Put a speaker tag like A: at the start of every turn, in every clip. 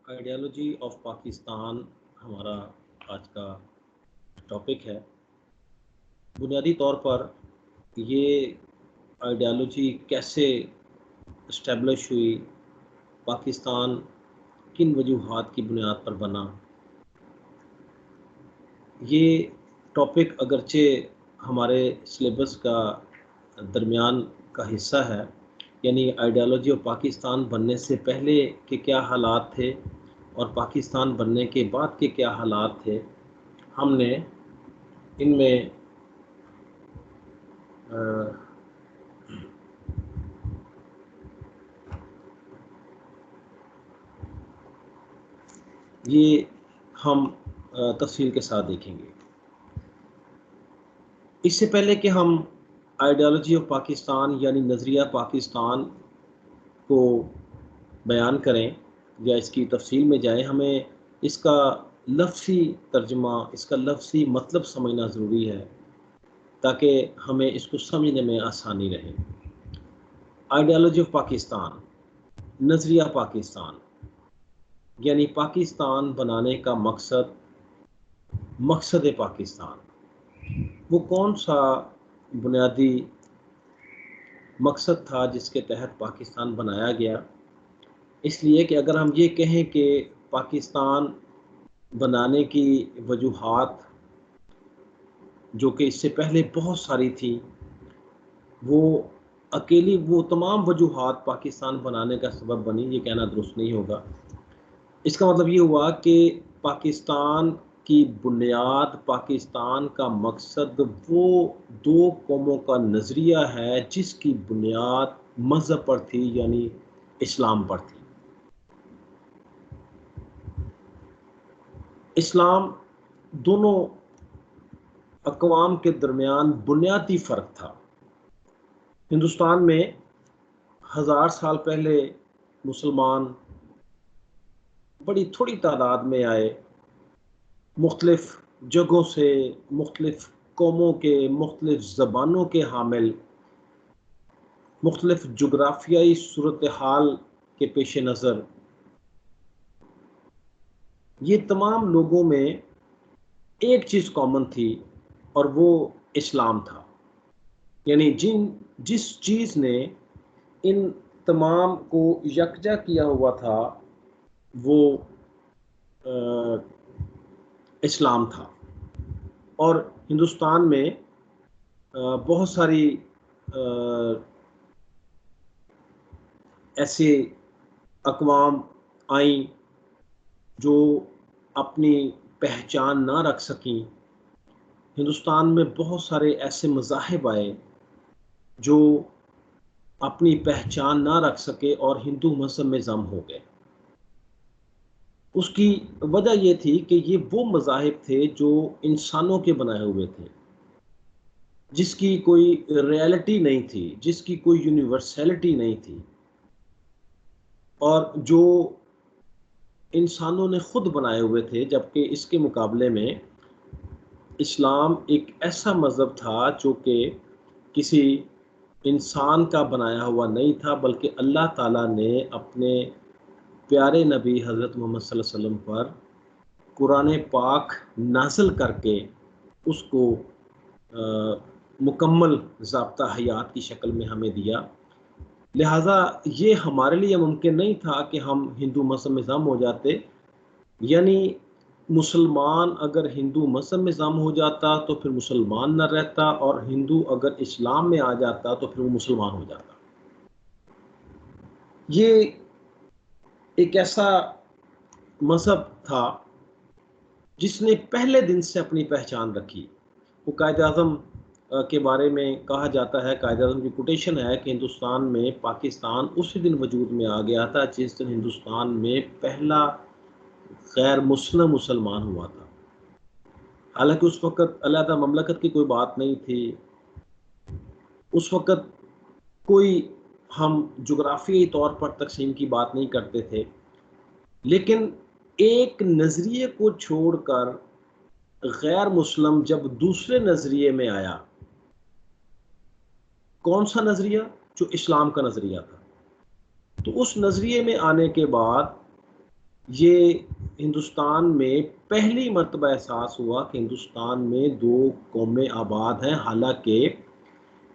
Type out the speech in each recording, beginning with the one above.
A: Ideology of Pakistan ہمارا آج کا ٹاپک ہے۔ بنیادی طور پر یہ آئیڈیالوجی کیسے اسٹیبلش ہوئی، پاکستان کن وجوہات کی بنیاد پر بنا، یہ ٹاپک اگرچہ ہمارے سلیبس کا درمیان کا حصہ ہے، یعنی آئیڈیالوجی آف پاکستان بننے سے پہلے کے کیا حالات تھے اور پاکستان بننے کے بعد کے کیا حالات تھے، ہم نے ان میں یہ ہم تفصیل کے ساتھ دیکھیں گے۔ اس سے پہلے کہ ہم آئیڈیالوجی آف پاکستان یعنی نظریہ پاکستان کو بیان کریں یا اس کی تفصیل میں جائیں، ہمیں اس کا لفظی ترجمہ، اس کا لفظی مطلب سمجھنا ضروری ہے تاکہ ہمیں اس کو سمجھنے میں آسانی رہے۔ آئیڈیالوجی آف پاکستان، نظریہ پاکستان یعنی پاکستان بنانے کا مقصد پاکستان، وہ کون سا بنیادی مقصد تھا جس کے تحت پاکستان بنایا گیا؟ اس لیے کہ اگر ہم یہ کہیں کہ پاکستان بنانے کی وجوہات جو کہ اس سے پہلے بہت ساری تھی، وہ وہ تمام وجوہات پاکستان بنانے کا سبب بنی، یہ کہنا درست نہیں ہوگا۔ اس کا مطلب یہ ہوا کہ پاکستان کی بنیاد، پاکستان کا مقصد وہ دو قوموں کا نظریہ ہے جس کی بنیاد مذہب پر تھی، یعنی اسلام پر تھی۔ اسلام دونوں اقوام کے درمیان بنیادی فرق تھا۔ ہندوستان میں 1000 سال پہلے مسلمان بڑی تھوڑی تعداد میں آئے، مختلف جگہوں سے، مختلف قوموں کے، مختلف زبانوں کے حامل، مختلف جغرافیائی صورتحال کے پیش نظر یہ تمام لوگوں میں ایک چیز کامن تھی اور وہ اسلام تھا۔ یعنی جس چیز نے ان تمام کو یکجا کیا ہوا تھا وہ اسلام تھا۔ اور ہندوستان میں بہت ساری ایسے اقوام آئیں جو اپنی پہچان نہ رکھ سکیں۔ ہندوستان میں بہت سارے ایسے مذاہب آئے جو اپنی پہچان نہ رکھ سکے اور ہندو مذہب میں ضم ہو گئے۔ اس کی وجہ یہ تھی کہ یہ وہ مذاہب تھے جو انسانوں کے بنائے ہوئے تھے، جس کی کوئی ریئلٹی نہیں تھی، جس کی کوئی یونیورسلٹی نہیں تھی، اور جو انسانوں نے خود بنائے ہوئے تھے، جبکہ اس کے مقابلے میں اسلام ایک ایسا مذہب تھا جو کہ کسی انسان کا بنایا ہوا نہیں تھا، بلکہ اللہ تعالیٰ نے اپنے پیارے نبی حضرت محمد صلی اللہ علیہ وسلم پر قرآن پاک نازل کر کے اس کو مکمل ضابطہ حیات کی شکل میں ہمیں دیا۔ لہٰذا یہ ہمارے لیے ممکن نہیں تھا کہ ہم ہندو مذہب میں ضم ہو جاتے، یعنی مسلمان اگر ہندو مذہب میں ضم ہو جاتا تو پھر مسلمان نہ رہتا، اور ہندو اگر اسلام میں آ جاتا تو پھر وہ مسلمان ہو جاتا۔ یہ ایک ایسا مذہب تھا جس نے پہلے دن سے اپنی پہچان رکھی۔ وہ قائد اعظم کے بارے میں کہا جاتا ہے، قائد اعظم کی کوٹیشن ہے کہ ہندوستان میں پاکستان اسی دن وجود میں آ گیا تھا جس دن ہندوستان میں پہلا غیر مسلم مسلمان ہوا تھا۔ حالانکہ اس وقت علیحدہ مملکت کی کوئی بات نہیں تھی، اس وقت کوئی ہم جغرافیائی طور پر تقسیم کی بات نہیں کرتے تھے، لیکن ایک نظریے کو چھوڑ کر غیر مسلم جب دوسرے نظریے میں آیا، کون سا نظریہ؟ جو اسلام کا نظریہ تھا، تو اس نظریے میں آنے کے بعد یہ ہندوستان میں پہلی مرتبہ احساس ہوا کہ ہندوستان میں دو قومیں آباد ہیں، حالانکہ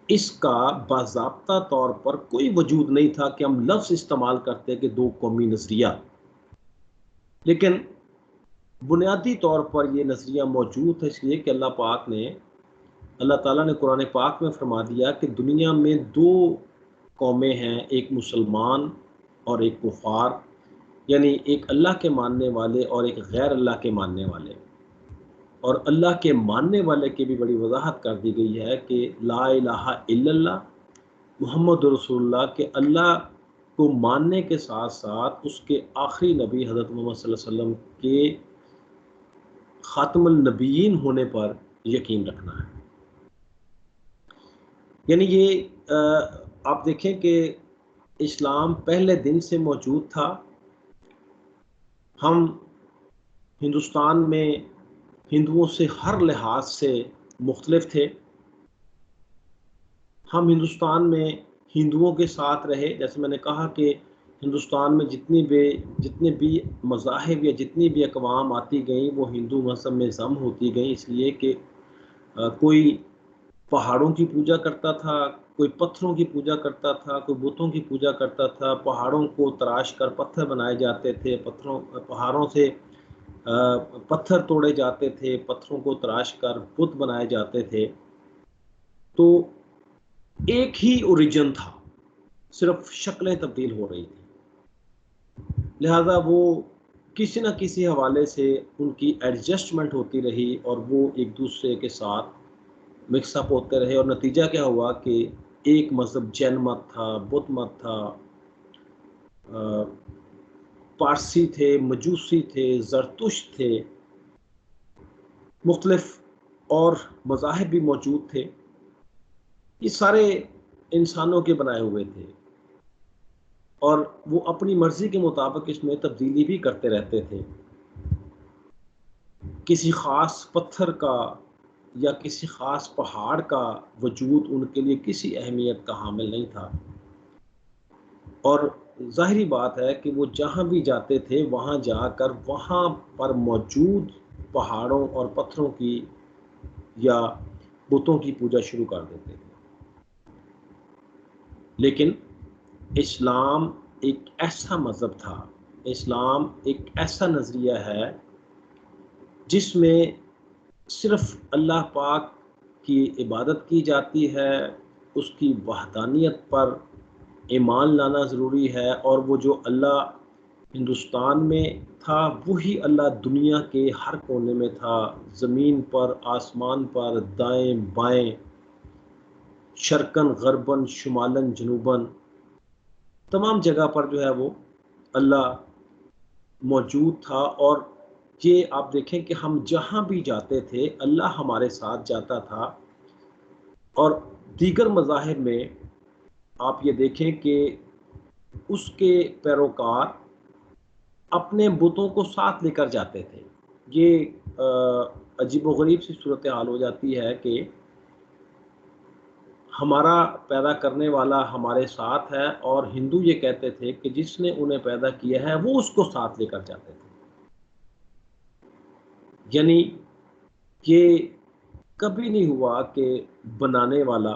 A: اس کا باضابطہ طور پر کوئی وجود نہیں تھا کہ ہم لفظ استعمال کرتے کہ دو قومی نظریہ، لیکن بنیادی طور پر یہ نظریہ موجود ہے، اس لیے کہ اللہ تعالیٰ نے قرآن پاک میں فرما دیا کہ دنیا میں دو قومیں ہیں، ایک مسلمان اور ایک کفار، یعنی ایک اللہ کے ماننے والے اور ایک غیر اللہ کے ماننے والے۔ اور اللہ کے ماننے والے کی بھی بڑی وضاحت کر دی گئی ہے کہ لا الہ الا اللہ محمد رسول اللہ، کہ اللہ کو ماننے کے ساتھ ساتھ اس کے آخری نبی حضرت محمد صلی اللہ علیہ وسلم کے خاتم النبیین ہونے پر یقین رکھنا ہے۔ یعنی یہ آپ دیکھیں کہ اسلام پہلے دن سے موجود تھا۔ ہم ہندوستان میں ہندوؤں سے ہر لحاظ سے مختلف تھے۔ ہم ہندوستان میں ہندوؤں کے ساتھ رہے، جیسے میں نے کہا کہ ہندوستان میں جتنے بھی مذاہب یا جتنی بھی اقوام آتی گئیں وہ ہندو مذہب میں ضم ہوتی گئیں، اس لیے کہ کوئی پہاڑوں کی پوجا کرتا تھا، کوئی پتھروں کی پوجا کرتا تھا، کوئی بتوں کی پوجا کرتا تھا، پہاڑوں کو تراش کر پتھر بنائے جاتے تھے، پہاڑوں سے پتھر توڑے جاتے تھے، پتھروں کو تراش کر بت بنائے جاتے تھے۔ تو ایک ہی اوریجن تھا، صرف شکلیں تبدیل ہو رہی تھیں، لہذا وہ کسی نہ کسی حوالے سے ان کی ایڈجسٹمنٹ ہوتی رہی اور وہ ایک دوسرے کے ساتھ مکس اپ ہوتے رہے، اور نتیجہ کیا ہوا کہ ایک مذہب جین مت تھا، بدھ مت تھا، پارسی تھے، مجوسی تھے، زرتشت تھے، مختلف اور مذاہب بھی موجود تھے۔ یہ سارے انسانوں کے بنائے ہوئے تھے اور وہ اپنی مرضی کے مطابق اس میں تبدیلی بھی کرتے رہتے تھے۔ کسی خاص پتھر کا یا کسی خاص پہاڑ کا وجود ان کے لیے کسی اہمیت کا حامل نہیں تھا، اور ظاہری بات ہے کہ وہ جہاں بھی جاتے تھے وہاں جا کر وہاں پر موجود پہاڑوں اور پتھروں کی یا بتوں کی پوجا شروع کر دیتے تھے۔ لیکن اسلام ایک ایسا مذہب تھا، اسلام ایک ایسا نظریہ ہے جس میں صرف اللہ پاک کی عبادت کی جاتی ہے، اس کی وحدانیت پر ایمان لانا ضروری ہے، اور وہ جو اللہ ہندوستان میں تھا وہی اللہ دنیا کے ہر کونے میں تھا، زمین پر، آسمان پر، دائیں بائیں، شرقاً غرباً، شمالاً جنوباً، تمام جگہ پر جو ہے وہ اللہ موجود تھا۔ اور یہ آپ دیکھیں کہ ہم جہاں بھی جاتے تھے اللہ ہمارے ساتھ جاتا تھا۔ اور دیگر مذاہب میں آپ یہ دیکھیں کہ اس کے پیروکار اپنے بتوں کو ساتھ لے کر جاتے تھے۔ یہ عجیب و غریب سی صورتحال ہو جاتی ہے کہ ہمارا پیدا کرنے والا ہمارے ساتھ ہے، اور ہندو یہ کہتے تھے کہ جس نے انہیں پیدا کیا ہے وہ اس کو ساتھ لے کر جاتے تھے۔ یعنی یہ کبھی نہیں ہوا کہ بنانے والا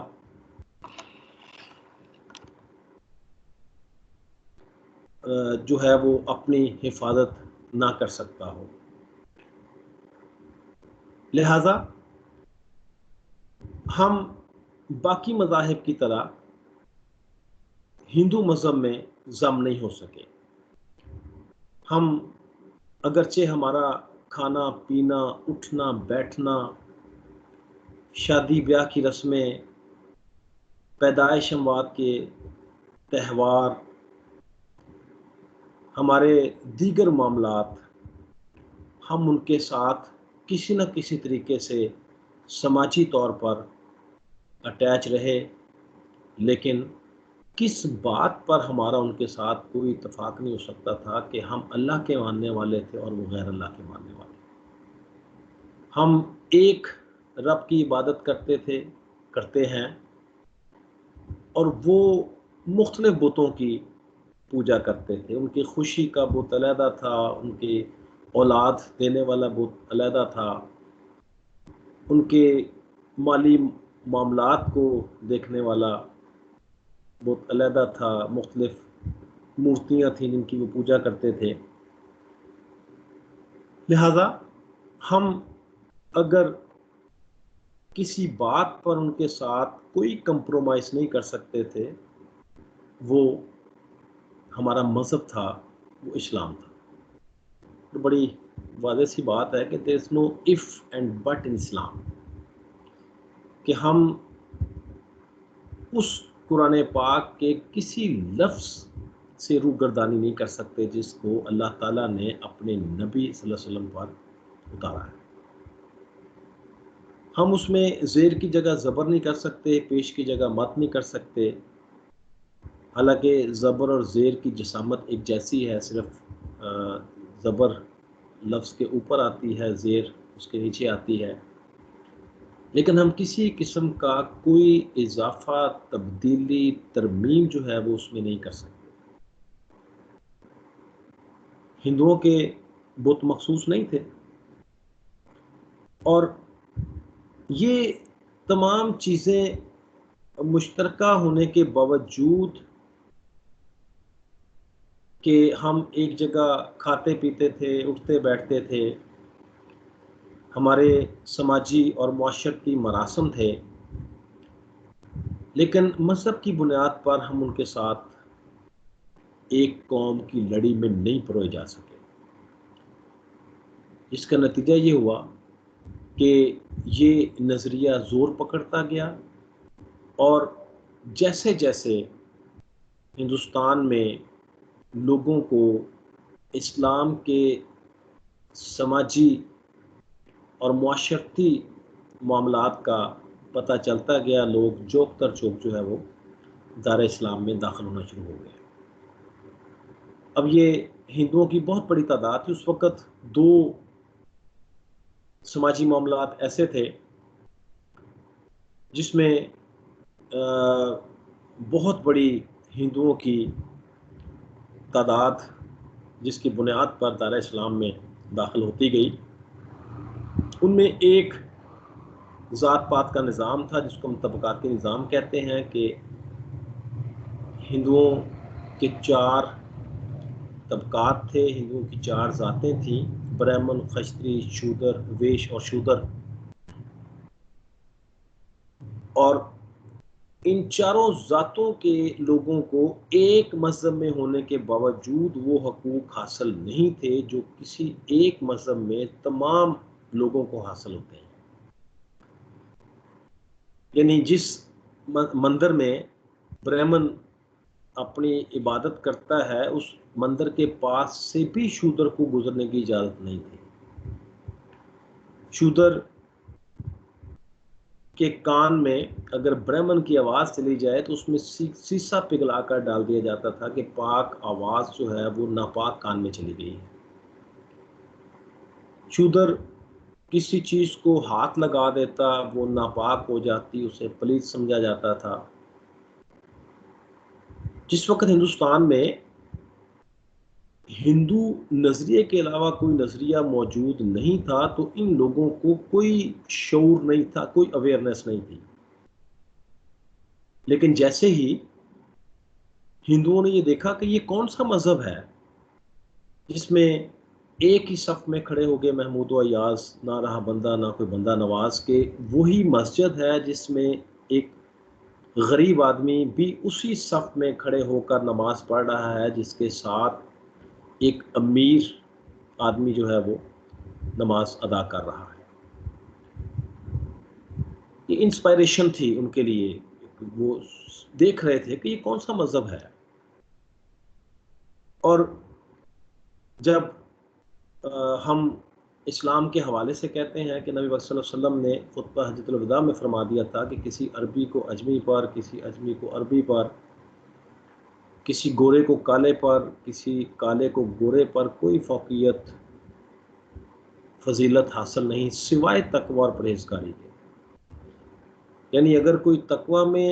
A: جو ہے وہ اپنی حفاظت نہ کر سکتا ہو۔ لہذا ہم باقی مذاہب کی طرح ہندو مذہب میں ضم نہیں ہو سکے۔ ہم اگرچہ ہمارا کھانا پینا، اٹھنا بیٹھنا، شادی بیاہ کی رسمیں، پیدائش اموات کے تہوار، ہمارے دیگر معاملات، ہم ان کے ساتھ کسی نہ کسی طریقے سے سماجی طور پر اٹیچ رہے، لیکن کس بات پر ہمارا ان کے ساتھ کوئی اتفاق نہیں ہو سکتا تھا کہ ہم اللہ کے ماننے والے تھے اور وہ غیر اللہ کے ماننے والے۔ ہم ایک رب کی عبادت کرتے ہیں، اور وہ مختلف بتوں کی پوجا کرتے تھے، ان کی خوشی کا بت علیحدہ تھا، ان کے اولاد دینے والا بت علیحدہ تھا، ان کے مالی معاملات کو دیکھنے والا بت علیحدہ تھا، مختلف مورتیاں تھیں جن کی وہ پوجا کرتے تھے۔ لہذا ہم اگر کسی بات پر ان کے ساتھ کوئی کمپرومائز نہیں کر سکتے تھے، وہ ہمارا مذہب تھا، وہ اسلام تھا۔ تو بڑی واضح سی بات ہے کہ there is no if and but in اسلام، کہ ہم اس قرآن پاک کے کسی لفظ سے روگردانی نہیں کر سکتے جس کو اللہ تعالیٰ نے اپنے نبی صلی اللہ علیہ وسلم پر اتارا ہے۔ ہم اس میں زیر کی جگہ زبر نہیں کر سکتے، پیش کی جگہ مت نہیں کر سکتے، حالانکہ زبر اور زیر کی جسامت ایک جیسی ہے، صرف زبر لفظ کے اوپر آتی ہے، زیر اس کے نیچے آتی ہے، لیکن ہم کسی قسم کا کوئی اضافہ، تبدیلی، ترمیم جو ہے وہ اس میں نہیں کر سکتے۔ ہندوؤں کے بت مخصوص نہیں تھے، اور یہ تمام چیزیں مشترکہ ہونے کے باوجود کہ ہم ایک جگہ کھاتے پیتے تھے، اٹھتے بیٹھتے تھے، ہمارے سماجی اور معاشرتی مراسم تھے، لیکن مذہب کی بنیاد پر ہم ان کے ساتھ ایک قوم کی لڑی میں نہیں پروئے جا سکے۔ اس کا نتیجہ یہ ہوا کہ یہ نظریہ زور پکڑتا گیا، اور جیسے جیسے ہندوستان میں لوگوں کو اسلام کے سماجی اور معاشرتی معاملات کا پتہ چلتا گیا، لوگ چوک تر چوک جو ہے وہ دار اسلام میں داخل ہونا شروع ہو گئے۔ اب یہ ہندوؤں کی بہت بڑی تعداد تھی۔ اس وقت دو سماجی معاملات ایسے تھے جس میں بہت بڑی ہندوؤں کی تعداد جس کی بنیاد پر دار اسلام میں داخل ہوتی گئی۔ ان میں ایک ذات پات کا نظام تھا جس کو ہم طبقاتی نظام کہتے ہیں، کہ ہندوؤں کے 4 طبقات تھے، ہندوؤں کی 4 ذاتیں تھیں: برہمن، کشتری، شودر، ویش اور شودر۔ اور ان چاروں ذاتوں کے لوگوں کو ایک مذہب میں ہونے کے باوجود وہ حقوق حاصل نہیں تھے جو کسی ایک مذہب میں تمام لوگوں کو حاصل ہوتے ہیں۔ یعنی جس مندر میں برہمن اپنی عبادت کرتا ہے، اس مندر کے پاس سے بھی شودر کو گزرنے کی اجازت نہیں تھی۔ شودر کے کان میں اگر برہمن کی آواز چلی جائے تو اس میں سیسا پگھلا کر ڈال دیا جاتا تھا کہ پاک آواز جو ہے وہ ناپاک کان میں چلی گئی ہے۔ شودر کسی چیز کو ہاتھ لگا دیتا، وہ ناپاک ہو جاتی، اسے پلیت سمجھا جاتا تھا۔ جس وقت ہندوستان میں ہندو نظریے کے علاوہ کوئی نظریہ موجود نہیں تھا تو ان لوگوں کو کوئی شعور نہیں تھا، کوئی اویئرنیس نہیں تھی۔ لیکن جیسے ہی ہندوؤں نے یہ دیکھا کہ یہ کون سا مذہب ہے جس میں ایک ہی صف میں کھڑے ہو گئے محمود و ایاز، نہ رہا بندہ نہ کوئی بندہ نواز، کے وہی مسجد ہے جس میں ایک غریب آدمی بھی اسی صف میں کھڑے ہو کر نماز پڑھ رہا ہے جس کے ساتھ ایک امیر آدمی جو ہے وہ نماز ادا کر رہا ہے۔ یہ انسپائریشن تھی ان کے لیے، وہ دیکھ رہے تھے کہ یہ کون سا مذہب ہے۔ اور جب ہم اسلام کے حوالے سے کہتے ہیں کہ نبی صلی اللہ علیہ وسلم نے خطبہ حجۃ الوداع میں فرما دیا تھا کہ کسی عربی کو اجمی پر، کسی اجمی کو عربی پر، کسی گورے کو کالے پر، کسی کالے کو گورے پر کوئی فوقیت، فضیلت حاصل نہیں سوائے تقوی اور پرہیزگاری کے۔ یعنی اگر کوئی تقوی میں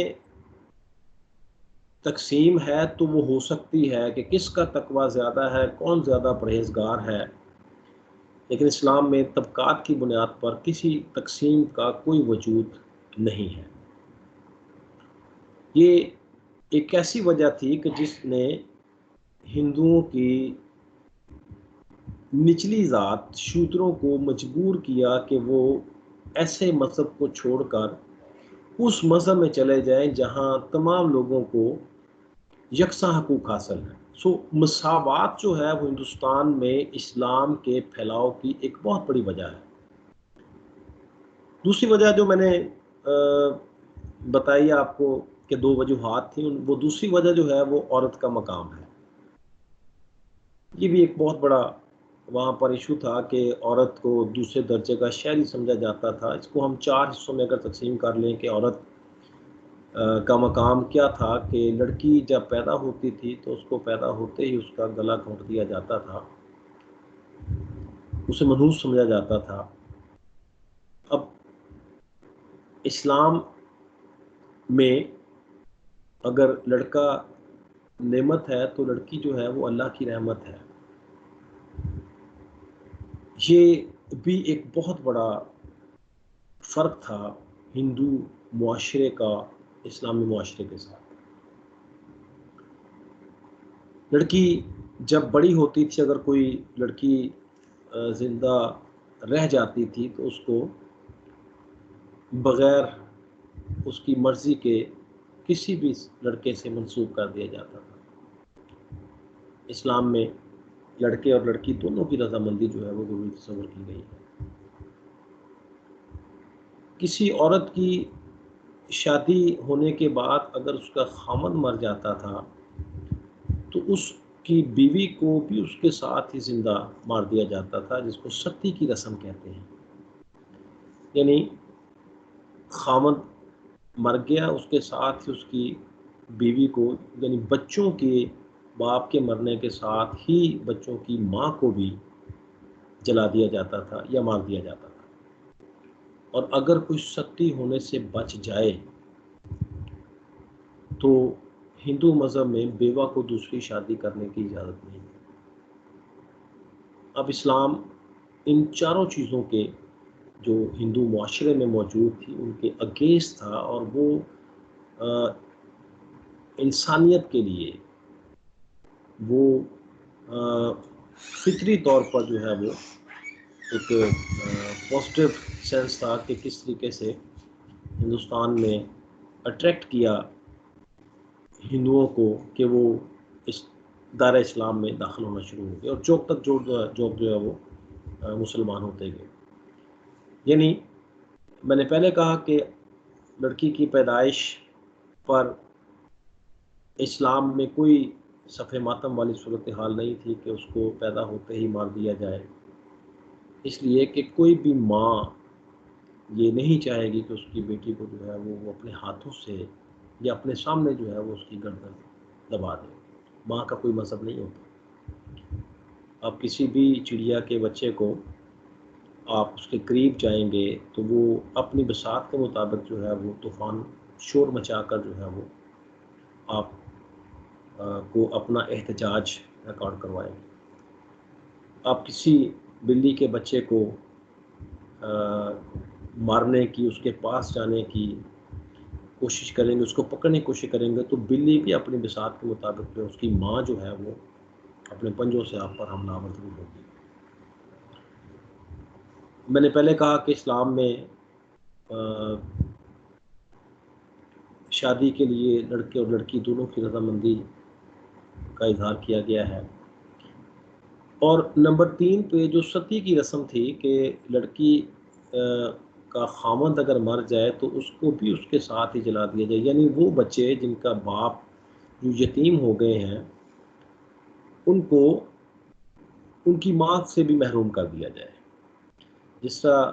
A: تقسیم ہے تو وہ ہو سکتی ہے کہ کس کا تقوی زیادہ ہے، کون زیادہ پرہیزگار ہے، لیکن اسلام میں طبقات کی بنیاد پر کسی تقسیم کا کوئی وجود نہیں ہے۔ یہ ایک ایسی وجہ تھی کہ جس نے ہندوؤں کی نچلی ذات شودروں کو مجبور کیا کہ وہ ایسے مذہب کو چھوڑ کر اس مذہب میں چلے جائیں جہاں تمام لوگوں کو یکساں حقوق حاصل ہیں۔ مساوات جو ہے وہ ہندوستان میں اسلام کے پھیلاؤ کی ایک بہت بڑی وجہ ہے۔ دوسری وجہ جو میں نے بتائی آپ کو کہ دو وجوہات تھیں، وہ دوسری وجہ جو ہے وہ عورت کا مقام ہے۔ یہ بھی ایک بہت بڑا وہاں پر ایشو تھا کہ عورت کو دوسرے درجے کا شہری سمجھا جاتا تھا۔ اس کو ہم 4 حصوں میں اگر تقسیم کر لیں کہ عورت کا مقام کیا تھا، کہ لڑکی جب پیدا ہوتی تھی تو اس کو پیدا ہوتے ہی اس کا گلا گھونٹ دیا جاتا تھا، اسے منحوس سمجھا جاتا تھا۔ اب اسلام میں اگر لڑکا نعمت ہے تو لڑکی جو ہے وہ اللہ کی رحمت ہے۔ یہ بھی ایک بہت بڑا فرق تھا ہندو معاشرے کا اسلامی معاشرے کے ساتھ۔ لڑکی جب بڑی ہوتی تھی، اگر کوئی لڑکی زندہ رہ جاتی تھی تو اس کو بغیر اس کی مرضی کے کسی بھی لڑکے سے منسوب کر دیا جاتا تھا۔ اسلام میں لڑکے اور لڑکی دونوں کی رضامندی جو ہے وہ ضروری تصور کی گئی ہے۔ کسی عورت کی شادی ہونے کے بعد اگر اس کا خاوند مر جاتا تھا تو اس کی بیوی کو بھی اس کے ساتھ ہی زندہ مار دیا جاتا تھا، جس کو ستی کی رسم کہتے ہیں۔ یعنی خاوند مر گیا، اس کے ساتھ ہی اس کی بیوی کو، یعنی بچوں کے باپ کے مرنے کے ساتھ ہی بچوں کی ماں کو بھی جلا دیا جاتا تھا یا مار دیا جاتا تھا۔ اور اگر کوئی ستی ہونے سے بچ جائے تو ہندو مذہب میں بیوہ کو دوسری شادی کرنے کی اجازت نہیں ہے۔ اب اسلام ان چاروں چیزوں کے جو ہندو معاشرے میں موجود تھی ان کے اگینسٹ تھا، اور وہ انسانیت کے لیے وہ فطری طور پر جو ہے وہ ایک پازیٹیو سینس تھا کہ کس طریقے سے ہندوستان میں اٹریکٹ کیا ہندوؤں کو کہ وہ اس دائرہ اسلام میں داخل ہونا شروع ہو گئے، اور چوک تک جو ہے وہ مسلمان ہوتے گئے۔ یعنی میں نے پہلے کہا کہ لڑکی کی پیدائش پر اسلام میں کوئی صفحہ ماتم والی صورتحال نہیں تھی کہ اس کو پیدا ہوتے ہی مار دیا جائے، اس لیے کہ کوئی بھی ماں یہ نہیں چاہے گی کہ اس کی بیٹی کو جو ہے وہ اپنے ہاتھوں سے یا اپنے سامنے جو ہے وہ اس کی گردن دبا دے۔ ماں کا کوئی مذہب نہیں ہوتا۔ آپ کسی بھی چڑیا کے بچے کو آپ اس کے قریب جائیں گے تو وہ اپنی بساط کے مطابق جو ہے وہ طوفان شور مچا کر جو ہے وہ آپ کو اپنا احتجاج ریکارڈ کروائیں گے۔ آپ کسی بلی کے بچے کو مارنے کی، اس کے پاس جانے کی کوشش کریں گے، اس کو پکڑنے کی کوشش کریں گے تو بلی بھی اپنی بساط کے مطابق جو اس کی ماں جو ہے وہ اپنے پنجوں سے آپ پر حملہ آور ضرور ہوگی۔ میں نے پہلے کہا کہ اسلام میں شادی کے لیے لڑکے اور لڑکی دونوں کی رضامندی کا اظہار کیا گیا ہے۔ اور نمبر 3 پہ جو ستی کی رسم تھی کہ لڑکی کا خاوند اگر مر جائے تو اس کو بھی اس کے ساتھ ہی جلا دیا جائے، یعنی وہ بچے جن کا باپ جو یتیم ہو گئے ہیں ان کو ان کی ماں سے بھی محروم کر دیا جائے۔ جس طرح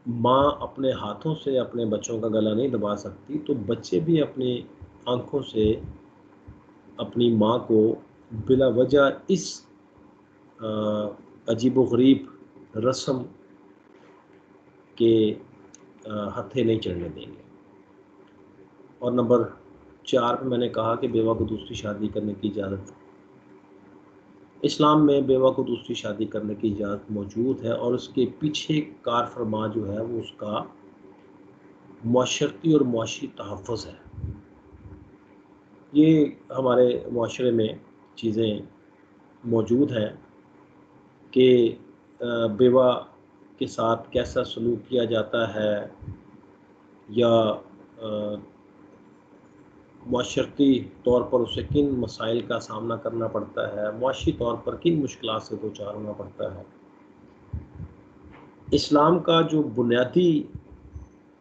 A: ماں اپنے ہاتھوں سے اپنے بچوں کا گلا نہیں دبا سکتی، تو بچے بھی اپنی آنکھوں سے اپنی ماں کو بلا وجہ اس عجیب و غریب رسم کے ہتھے نہیں چڑھنے دیں گے۔ اور نمبر 4 میں نے کہا کہ بیوہ کو دوسری شادی کرنے کی اجازت، اسلام میں بیوہ کو دوسری شادی کرنے کی اجازت موجود ہے، اور اس کے پیچھے کار فرما جو ہے وہ اس کا معاشرتی اور معاشی تحفظ ہے۔ یہ ہمارے معاشرے میں چیزیں موجود ہیں کہ بیوہ کے ساتھ کیسا سلوک کیا جاتا ہے، یا معاشرتی طور پر اسے کن مسائل کا سامنا کرنا پڑتا ہے، معاشی طور پر کن مشکلات سے دوچار ہونا پڑتا ہے۔ اسلام کا جو بنیادی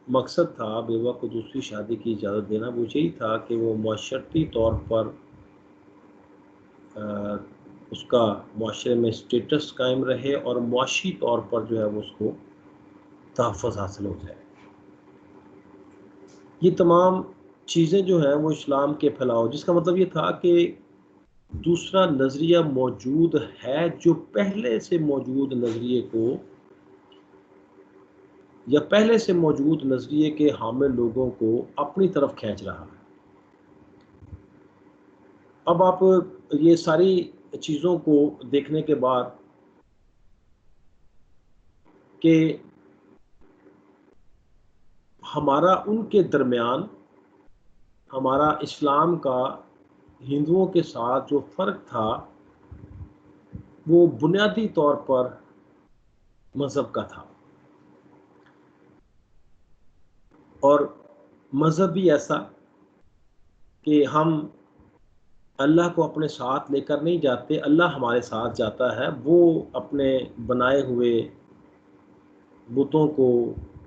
A: مقصد تھا بیوہ کو دوسری شادی کی اجازت دینا، وہ یہی تھا کہ وہ معاشرتی طور پر اس کا معاشرے میں اسٹیٹس قائم رہے، اور معاشی طور پر جو ہے وہ اس کو تحفظ حاصل ہو جائے۔ یہ تمام چیزیں جو ہیں وہ اسلام کے پھیلاؤ، جس کا مطلب یہ تھا کہ دوسرا نظریہ موجود ہے جو پہلے سے موجود نظریے کو، یا پہلے سے موجود نظریے کے حامل لوگوں کو اپنی طرف کھینچ رہا ہے۔ اب آپ یہ ساری چیزوں کو دیکھنے کے بعد کہ ہمارا ان کے درمیان، ہمارا اسلام کا ہندوؤں کے ساتھ جو فرق تھا وہ بنیادی طور پر مذہب کا تھا، اور مذہب بھی ایسا کہ ہم اللہ کو اپنے ساتھ لے کر نہیں جاتے، اللہ ہمارے ساتھ جاتا ہے۔ وہ اپنے بنائے ہوئے بتوں کو،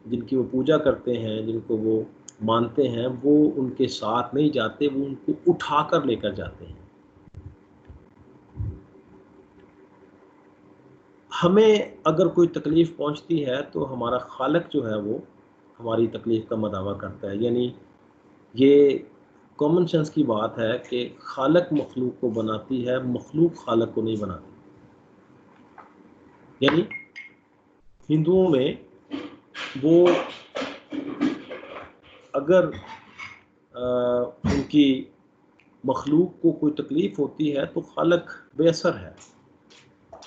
A: جن کی وہ پوجا کرتے ہیں، جن کو وہ مانتے ہیں، وہ ان کے ساتھ نہیں جاتے، وہ ان کو اٹھا کر لے کر جاتے ہیں۔ ہمیں اگر کوئی تکلیف پہنچتی ہے تو ہمارا خالق جو ہے وہ ہماری تکلیف کا مداوع کرتا ہے، یعنی یہ کامن سینس کی بات ہے کہ خالق مخلوق کو بناتی ہے، مخلوق خالق کو نہیں بناتی۔ یعنی ہندوؤں میں وہ اگر ان کی مخلوق کو کوئی تکلیف ہوتی ہے تو خالق بے اثر ہے،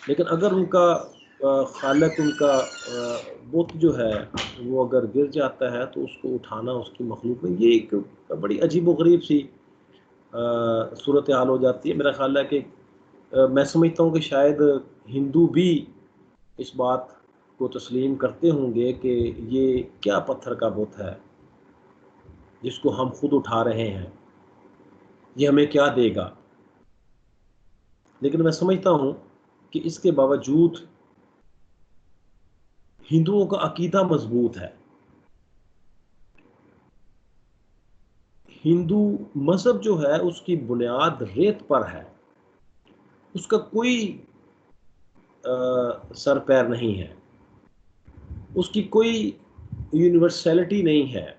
A: لیکن اگر ان کا خالق، ان کا بت جو ہے وہ اگر گر جاتا ہے تو اس کو اٹھانا اس کی مخلوق میں، یہ ایک بڑی عجیب و غریب سی صورتحال ہو جاتی ہے۔ میرا خیال ہے کہ میں سمجھتا ہوں کہ شاید ہندو بھی اس بات کو تسلیم کرتے ہوں گے کہ یہ کیا پتھر کا بت ہے جس کو ہم خود اٹھا رہے ہیں، یہ ہمیں کیا دے گا۔ لیکن میں سمجھتا ہوں کہ اس کے باوجود ہندوؤں کا عقیدہ مضبوط ہے۔ ہندو مذہب جو ہے اس کی بنیاد ریت پر ہے، اس کا کوئی سر پیر نہیں ہے، اس کی کوئی یونیورسلٹی نہیں ہے،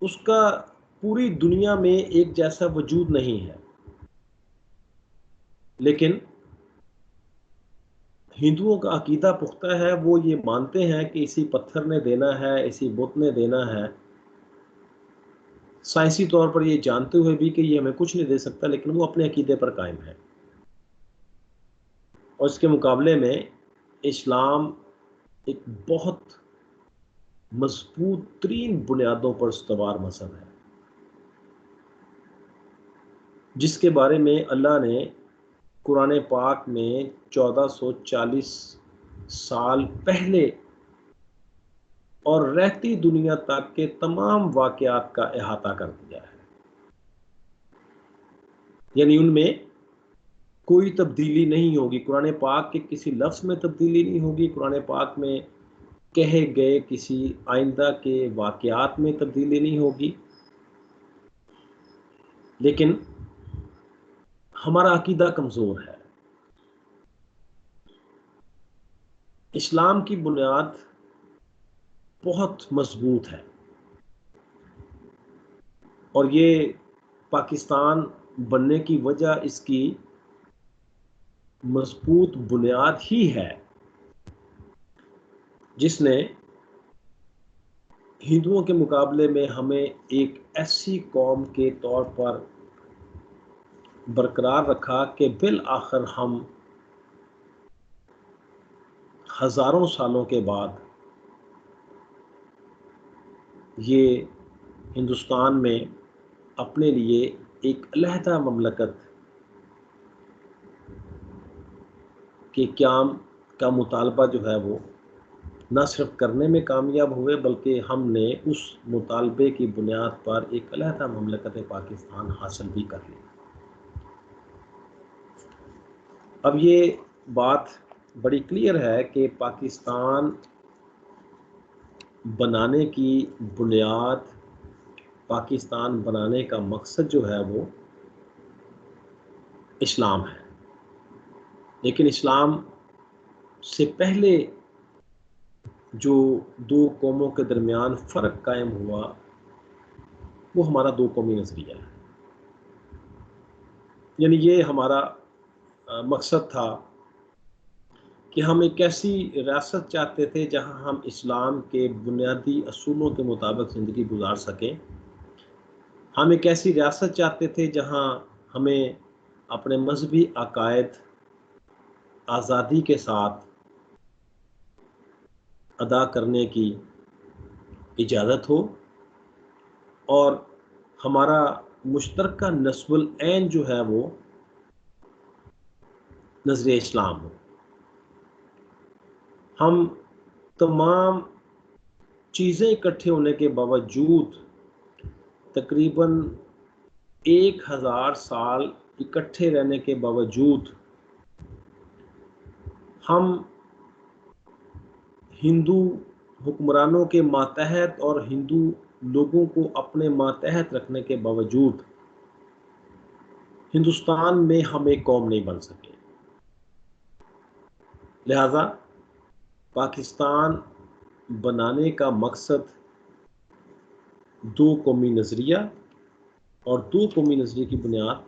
A: اس کا پوری دنیا میں ایک جیسا وجود نہیں ہے۔ لیکن ہندوؤں کا عقیدہ پختہ ہے، وہ یہ مانتے ہیں کہ اسی پتھر نے دینا ہے، اسی بت نے دینا ہے، سائنسی طور پر یہ جانتے ہوئے بھی کہ یہ ہمیں کچھ نہیں دے سکتا، لیکن وہ اپنے عقیدے پر قائم ہے۔ اور اس کے مقابلے میں اسلام ایک بہت مضبوط ترین بنیادوں پر استوار مذہب ہے، جس کے بارے میں اللہ نے قرآن پاک میں 1440 سال پہلے اور رہتی دنیا تک کے تمام واقعات کا احاطہ کر دیا ہے۔ یعنی ان میں کوئی تبدیلی نہیں ہوگی، قرآن پاک کے کسی لفظ میں تبدیلی نہیں ہوگی، قرآن پاک میں کہے گئے کسی آئندہ کے واقعات میں تبدیلی نہیں ہوگی، لیکن ہمارا عقیدہ کمزور ہے۔ اسلام کی بنیاد بہت مضبوط ہے، اور یہ پاکستان بننے کی وجہ اس کی مضبوط بنیاد ہی ہے، جس نے ہندوؤں کے مقابلے میں ہمیں ایک ایسی قوم کے طور پر برقرار رکھا کہ بالآخر ہم ہزاروں سالوں کے بعد یہ ہندوستان میں اپنے لیے ایک علیحدہ مملکت کے قیام کا مطالبہ جو ہے وہ نہ صرف کرنے میں کامیاب ہوئے، بلکہ ہم نے اس مطالبے کی بنیاد پر ایک علیحدہ مملکت پاکستان حاصل بھی کر لی۔ اب یہ بات بڑی کلیئر ہے کہ پاکستان بنانے کی بنیاد، پاکستان بنانے کا مقصد جو ہے وہ اسلام ہے، لیکن اسلام سے پہلے جو دو قوموں کے درمیان فرق قائم ہوا وہ ہمارا دو قومی نظریہ ہے۔ یعنی یہ ہمارا مقصد تھا کہ ہم ایک ایسی ریاست چاہتے تھے جہاں ہم اسلام کے بنیادی اصولوں کے مطابق زندگی گزار سکیں۔ ہم ایک ایسی ریاست چاہتے تھے جہاں ہمیں اپنے مذہبی عقائد آزادی کے ساتھ ادا کرنے کی اجازت ہو، اور ہمارا مشترکہ نسب العین جو ہے وہ نظریہ اسلام ہو۔ ہم تمام چیزیں اکٹھے ہونے کے باوجود، تقریباً 1000 سال اکٹھے رہنے کے باوجود، ہم ہندو حکمرانوں کے ماتحت اور ہندو لوگوں کو اپنے ماتحت رکھنے کے باوجود ہندوستان میں ہم ایک قوم نہیں بن سکے۔ لہذا پاکستان بنانے کا مقصد دو قومی نظریہ، اور دو قومی نظریے کی بنیاد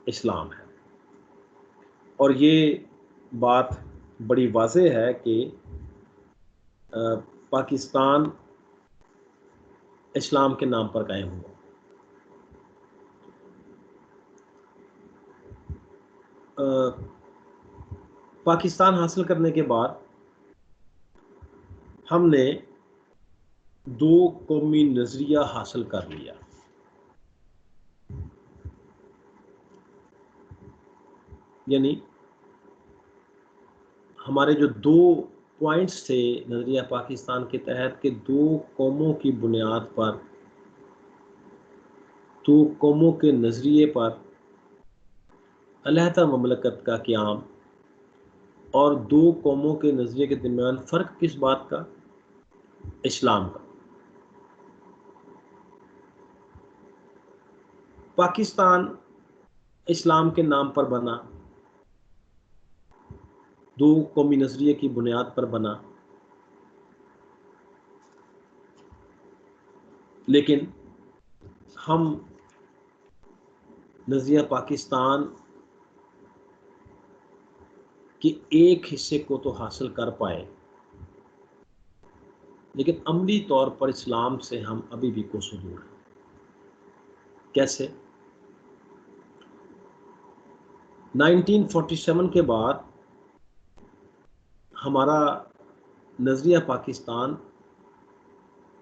A: اسلام ہے۔ اور یہ بات بڑی واضح ہے کہ پاکستان اسلام کے نام پر قائم ہوا۔ پاکستان حاصل کرنے کے بعد ہم نے دو قومی نظریہ حاصل کر لیا۔ یعنی ہمارے جو دو پوائنٹس تھے نظریہ پاکستان کے تحت، کہ دو قوموں کی بنیاد پر، دو قوموں کے نظریے پر علیحدہ مملکت کا قیام، اور دو قوموں کے نظریے کے درمیان فرق کس بات کا؟ اسلام کا۔ پاکستان اسلام کے نام پر بنا، دو قومی نظریے کی بنیاد پر بنا، لیکن ہم نظریہ پاکستان کے ایک حصے کو تو حاصل کر پائے، لیکن عملی طور پر اسلام سے ہم ابھی بھی کوسوں دور ہیں۔ کیسے؟ 1947 کے بعد ہمارا نظریہ پاکستان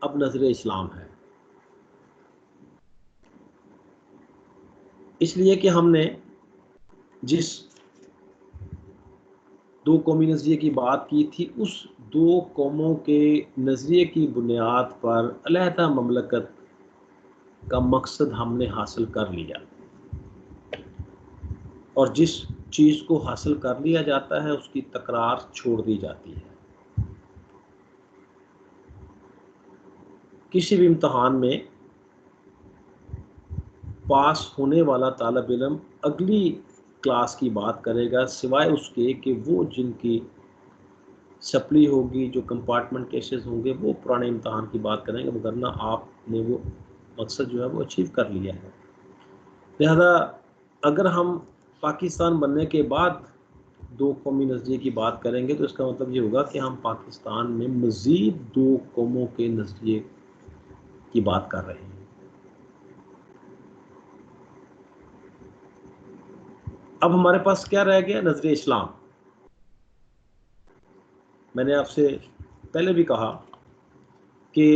A: اب نظریہ اسلام ہے، اس لیے کہ ہم نے جس دو قومی نظریے کی بات کی تھی، اس دو قوموں کے نظریے کی بنیاد پر علیحدہ مملکت کا مقصد ہم نے حاصل کر لیا، اور جس چیز کو حاصل کر لیا جاتا ہے اس کی تکرار چھوڑ دی جاتی ہے۔ کسی بھی امتحان میں پاس ہونے والا طالب علم اگلی کلاس کی بات کرے گا، سوائے اس کے کہ وہ جن کی سپلی ہوگی، جو کمپارٹمنٹ کیسز ہوں گے، وہ پرانے امتحان کی بات کریں گے، وگرنہ آپ نے وہ مقصد جو ہے وہ اچیو کر لیا ہے۔ لہذا اگر ہم پاکستان بننے کے بعد دو قومی نظریے کی بات کریں گے تو اس کا مطلب یہ ہوگا کہ ہم پاکستان میں مزید دو قوموں کے نظریے کی بات کر رہے ہیں۔ اب ہمارے پاس کیا رہ گیا؟ نظریہ اسلام۔ میں نے آپ سے پہلے بھی کہا کہ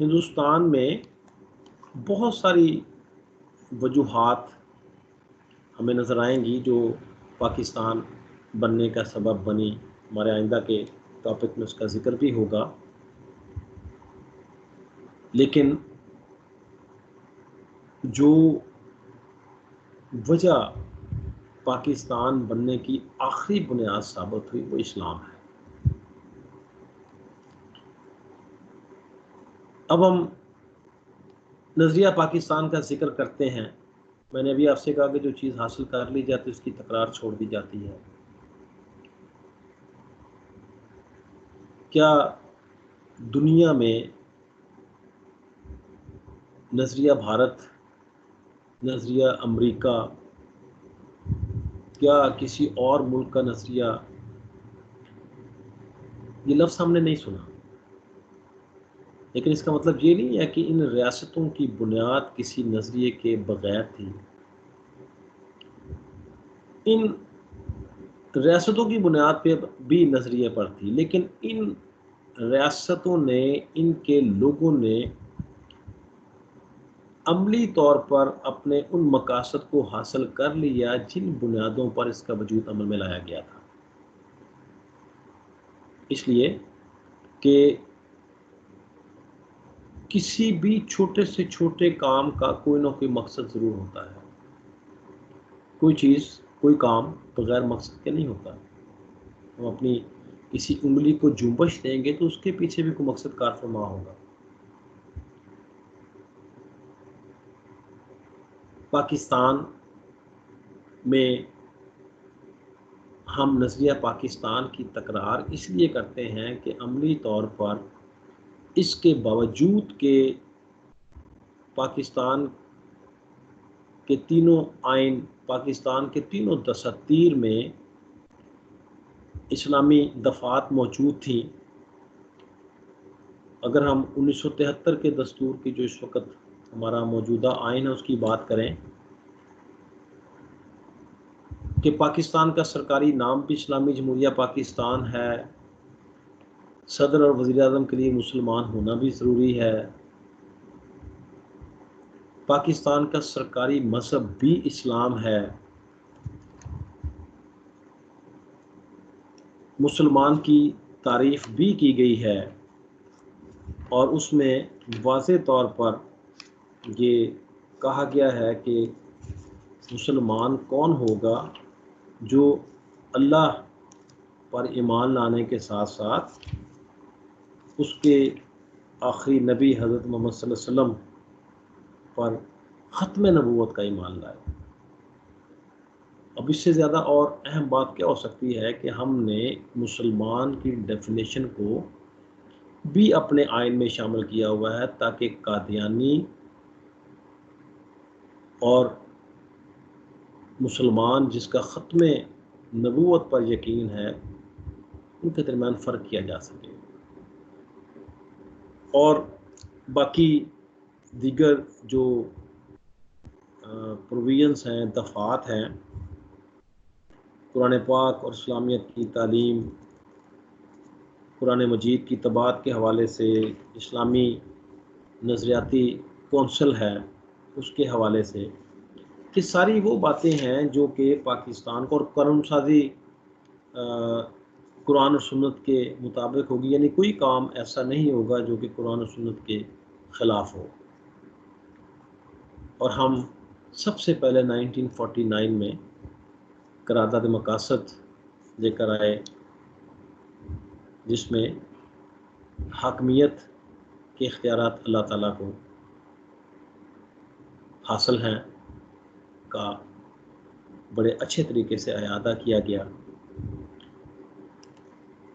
A: ہندوستان میں بہت ساری وجوہات ہمیں نظر آئیں گی جو پاکستان بننے کا سبب بنی۔ ہمارے آئندہ کے ٹاپک میں اس کا ذکر بھی ہوگا، لیکن جو وجہ پاکستان بننے کی آخری بنیاد ثابت ہوئی وہ اسلام ہے۔ اب ہم نظریہ پاکستان کا ذکر کرتے ہیں۔ میں نے ابھی آپ سے کہا کہ جو چیز حاصل کر لی جاتی ہے اس کی تکرار چھوڑ دی جاتی ہے۔ کیا دنیا میں نظریہ بھارت، نظریہ امریکہ، کیا کسی اور ملک کا نظریہ، یہ لفظ ہم نے نہیں سنا، لیکن اس کا مطلب یہ نہیں ہے کہ ان ریاستوں کی بنیاد کسی نظریے کے بغیر تھی۔ ان ریاستوں کی بنیاد پہ بھی نظریے پر تھی، لیکن ان ریاستوں نے، ان کے لوگوں نے عملی طور پر اپنے ان مقاصد کو حاصل کر لیا جن بنیادوں پر اس کا وجود عمل میں لایا گیا تھا۔ اس لیے کہ کسی بھی چھوٹے سے چھوٹے کام کا کوئی نہ کوئی مقصد ضرور ہوتا ہے۔ کوئی چیز، کوئی کام بغیر مقصد کے نہیں ہوتا۔ ہم اپنی کسی انگلی کو جنبش دیں گے تو اس کے پیچھے بھی کوئی مقصد کار فرما ہوگا۔ پاکستان میں ہم نظریہ پاکستان کی تکرار اس لیے کرتے ہیں کہ عملی طور پر اس کے باوجود کہ پاکستان کے تینوں آئین، پاکستان کے تینوں دساتیر میں اسلامی دفعات موجود تھیں۔ اگر ہم 1973 کے دستور کی جو اس وقت ہمارا موجودہ آئین ہے اس کی بات کریں کہ پاکستان کا سرکاری نام بھی اسلامی جمہوریہ پاکستان ہے، صدر اور وزیر اعظم کے لیے مسلمان ہونا بھی ضروری ہے، پاکستان کا سرکاری مذہب بھی اسلام ہے، مسلمان کی تعریف بھی کی گئی ہے، اور اس میں واضح طور پر یہ کہا گیا ہے کہ مسلمان کون ہوگا جو اللہ پر ایمان لانے کے ساتھ ساتھ اس کے آخری نبی حضرت محمد صلی اللہ علیہ وسلم پر ختم نبوت کا ایمان لائے۔ اب اس سے زیادہ اور اہم بات کیا ہو سکتی ہے کہ ہم نے مسلمان کی ڈیفینیشن کو بھی اپنے آئین میں شامل کیا ہوا ہے تاکہ قادیانی اور مسلمان جس کا ختم نبوت پر یقین ہے ان کے درمیان فرق کیا جا سکے، اور باقی دیگر جو پروویژنس ہیں، دفعات ہیں، قرآن پاک اور اسلامیت کی تعلیم، قرآن مجید کی طباعت کے حوالے سے اسلامی نظریاتی کونسل ہے اس کے حوالے سے، کہ ساری وہ باتیں ہیں جو کہ پاکستان کو، اور قانون سازی قرآن اور سنت کے مطابق ہوگی، یعنی کوئی کام ایسا نہیں ہوگا جو کہ قرآن اور سنت کے خلاف ہو۔ اور ہم سب سے پہلے 1949 میں قرارداد مقاصد لے کر آئے جس میں حاکمیت کے اختیارات اللہ تعالیٰ کو حاصل ہیں کا بڑے اچھے طریقے سے اعادہ کیا گیا،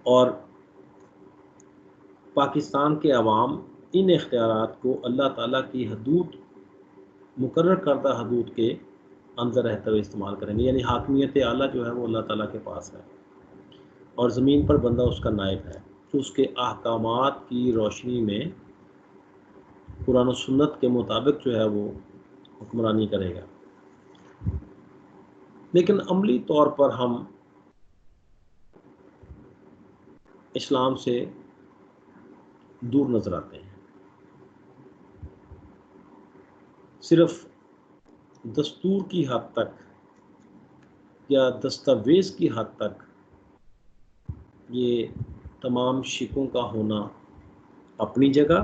A: اور پاکستان کے عوام ان اختیارات کو اللہ تعالیٰ کی حدود، مقرر کردہ حدود کے اندر رہتے ہوئے استعمال کریں گے، یعنی حاکمیت اعلیٰ جو ہے وہ اللہ تعالیٰ کے پاس ہے اور زمین پر بندہ اس کا نائب ہے جو اس کے احکامات کی روشنی میں قرآن و سنت کے مطابق جو ہے وہ حکمرانی کرے گا۔ لیکن عملی طور پر ہم اسلام سے دور نظر آتے ہیں، صرف دستور کی حد تک یا دستاویز کی حد تک یہ تمام شکوں کا ہونا اپنی جگہ،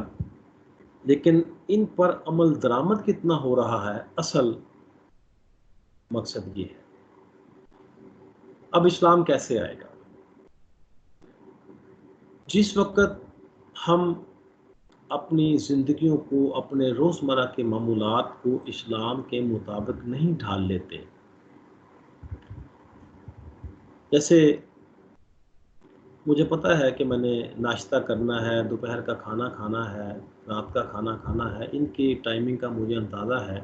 A: لیکن ان پر عمل درآمد کتنا ہو رہا ہے، اصل مقصد یہ ہے۔ اب اسلام کیسے آئے گا؟ جس وقت ہم اپنی زندگیوں کو، اپنے روزمرہ کے معمولات کو اسلام کے مطابق نہیں ڈھال لیتے، جیسے مجھے پتہ ہے کہ میں نے ناشتہ کرنا ہے، دوپہر کا کھانا کھانا ہے، رات کا کھانا کھانا ہے، ان کی ٹائمنگ کا مجھے اندازہ ہے،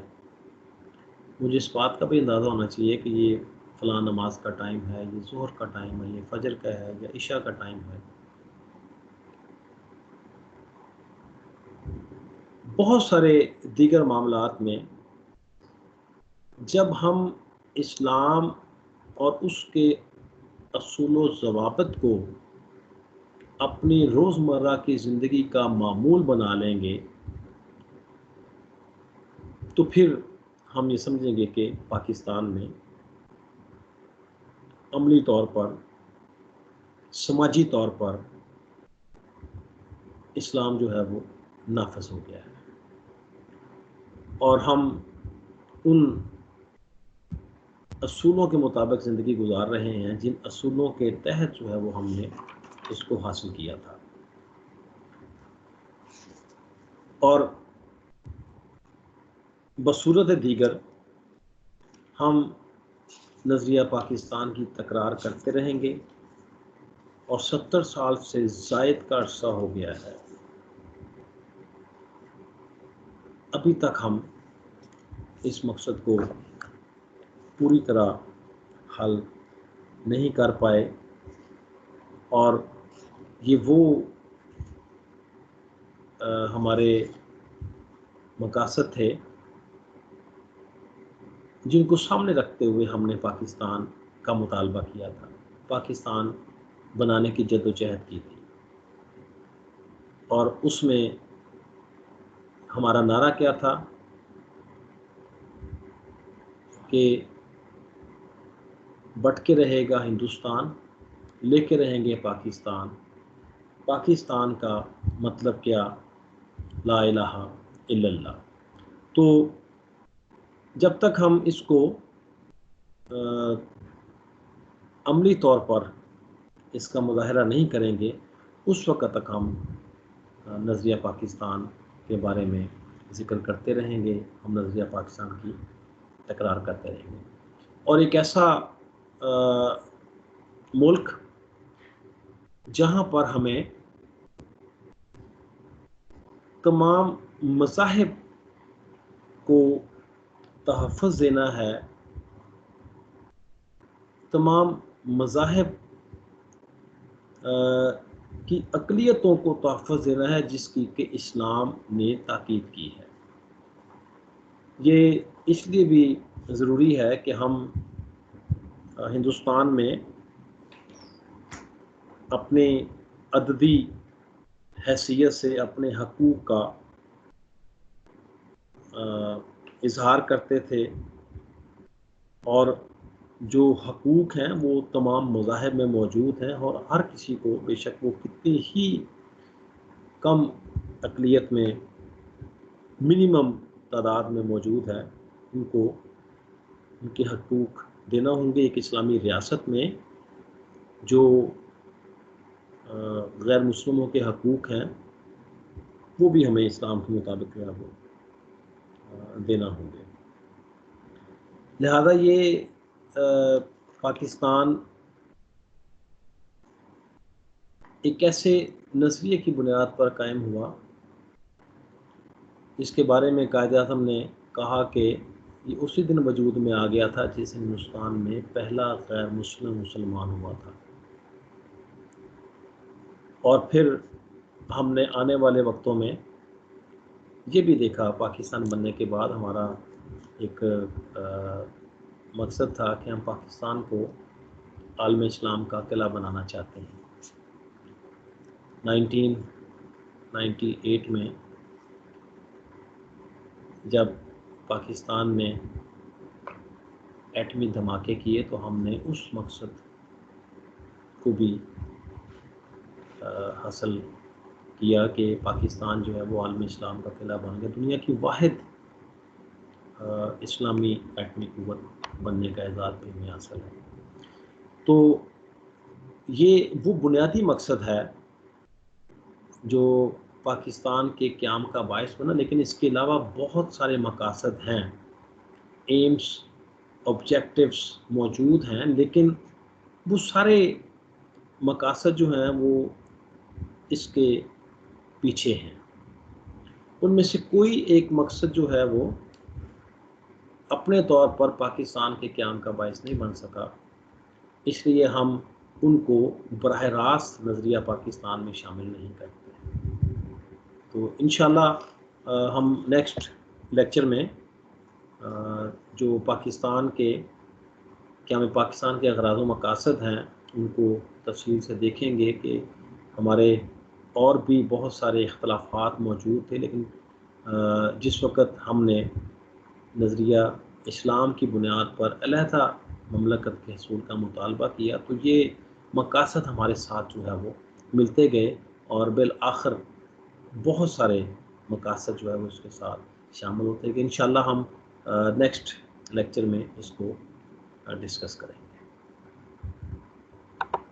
A: مجھے اس بات کا بھی اندازہ ہونا چاہیے کہ یہ فلاں نماز کا ٹائم ہے، یہ ظہر کا ٹائم ہے، یہ فجر کا ہے یا عشاء کا ٹائم ہے۔ بہت سارے دیگر معاملات میں جب ہم اسلام اور اس کے اصول و ضوابط کو اپنی روزمرہ کی زندگی کا معمول بنا لیں گے تو پھر ہم یہ سمجھیں گے کہ پاکستان میں عملی طور پر، سماجی طور پر اسلام جو ہے وہ نافذ ہو گیا ہے اور ہم ان اصولوں کے مطابق زندگی گزار رہے ہیں جن اصولوں کے تحت جو ہے وہ ہم نے اس کو حاصل کیا تھا۔ اور بصورت دیگر ہم نظریہ پاکستان کی تکرار کرتے رہیں گے اور 70 سال سے زائد کا عرصہ ہو گیا ہے، ابھی تک ہم اس مقصد کو پوری طرح حل نہیں کر پائے، اور یہ وہ ہمارے مقاصد تھے جن کو سامنے رکھتے ہوئے ہم نے پاکستان کا مطالبہ کیا تھا، پاکستان بنانے کی جد و جہد کی تھی، اور اس میں ہمارا نعرہ کیا تھا کہ بٹ کے رہے گا ہندوستان، لے کے رہیں گے پاکستان، پاکستان کا مطلب کیا، لا الہ الا اللہ۔ تو جب تک ہم اس کو عملی طور پر اس کا مظاہرہ نہیں کریں گے، اس وقت تک ہم نظریہ پاکستان کے بارے میں ذکر کرتے رہیں گے، ہم نظریہ پاکستان کی تکرار کرتے رہیں گے، اور ایک ایسا ملک جہاں پر ہمیں تمام مذاہب کو تحفظ دینا ہے، تمام مذاہب کی اقلیتوں کو تحفظ دینا ہے جس کی کہ اسلام نے تاکید کی ہے۔ یہ اس لیے بھی ضروری ہے کہ ہم ہندوستان میں اپنی عددی حیثیت سے اپنے حقوق کا اظہار کرتے تھے، اور جو حقوق ہیں وہ تمام مذاہب میں موجود ہیں، اور ہر کسی کو، بے شک وہ کتنی ہی کم اقلیت میں، منیمم تعداد میں موجود ہے، ان کو ان کے حقوق دینا ہوں گے۔ ایک اسلامی ریاست میں جو غیر مسلموں کے حقوق ہیں وہ بھی ہمیں اسلام کے مطابق جو ہے وہ دینا ہوں گے۔ لہذا یہ پاکستان ایک ایسے نظریے کی بنیاد پر قائم ہوا جس کے بارے میں قائد اعظم نے کہا کہ یہ اسی دن وجود میں آ گیا تھا جس ہندوستان میں پہلا غیر مسلم مسلمان ہوا تھا. اور پھر ہم نے آنے والے وقتوں میں یہ بھی دیکھا، پاکستان بننے کے بعد ہمارا ایک مقصد تھا کہ ہم پاکستان کو عالم اسلام کا قلعہ بنانا چاہتے ہیں. 1998 میں جب پاکستان نے ایٹمی دھماکے کیے تو ہم نے اس مقصد کو بھی حاصل کیا کہ پاکستان جو ہے وہ عالم اسلام کا قلعہ بن گیا، دنیا کی واحد اسلامی ایٹمی قوت بننے کا اعزاز بھی ہمیں حاصل ہے. تو یہ وہ بنیادی مقصد ہے جو پاکستان کے قیام کا باعث بنا، لیکن اس کے علاوہ بہت سارے مقاصد ہیں، ایمز، آبجیکٹیوز موجود ہیں، لیکن وہ سارے مقاصد جو ہیں وہ اس کے پیچھے ہیں. ان میں سے کوئی ایک مقصد جو ہے وہ اپنے طور پر پاکستان کے قیام کا باعث نہیں بن سکا، اس لیے ہم ان کو براہ راست نظریہ پاکستان میں شامل نہیں کرتے. تو انشاءاللہ ہم نیکسٹ لیکچر میں جو پاکستان کے قیام پاکستان کے اغراض و مقاصد ہیں ان کو تفصیل سے دیکھیں گے کہ ہمارے اور بھی بہت سارے اختلافات موجود تھے، لیکن جس وقت ہم نے نظریہ اسلام کی بنیاد پر علیحدہ مملکت کے حصول کا مطالبہ کیا تو یہ مقاصد ہمارے ساتھ جو ہے وہ ملتے گئے، اور بالآخر بہت سارے مقاصد جو ہے وہ اس کے ساتھ شامل ہوتے گئے. انشاءاللہ ہم نیکسٹ لیکچر میں اس کو ڈسکس کریں.